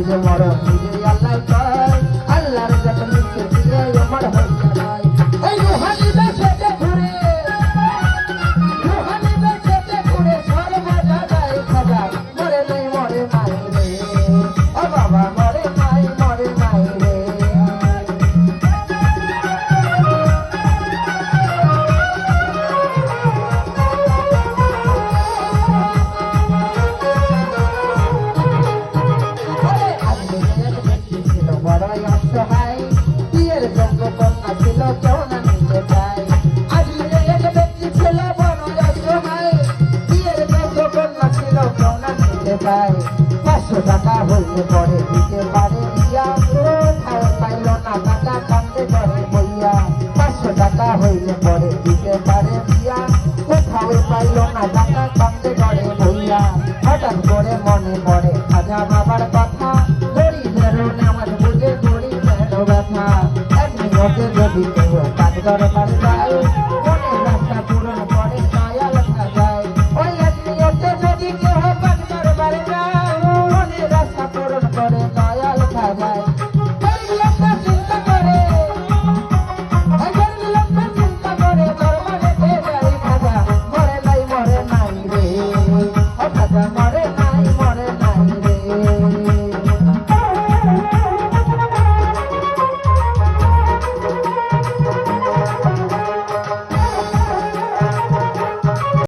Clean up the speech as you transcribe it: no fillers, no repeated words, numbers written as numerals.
যে মরণ নিজে আল্লাহ কয় আল্লাহর যত নিচে দিলে আমার হইতে নাই এই রুহানি বেঁচেতে ঘুরে সর্বদা যায় খাজা মরে নাই রে ও বাবা মরে নাই রে বড়ই অসহায় বিয়ের যোগ্য কন্যা ছিল কেউ না নিতে চায় আজকে এক ব্যক্তি ছিল বড়ই অসহায় বিয়ের যোগ্য কন্যা ছিল কেউ না নিতে চায় 500 টাকা হইলে পরে দিতে পারে বিয়া কোথাও পাইল না টাকা কান্দে করে বইয়া 500 টাকা হইলে পরে দিতে পারে বিয়া কোথাও পাইল না টাকা কান্দে করে বইয়া হঠাৎ করে মনে পড়ে খাজা বাবার কথা গরিবের নামাজ বুঝে গরিবের ব্যথা এক নিয়তে যদি কেউ কাজ করে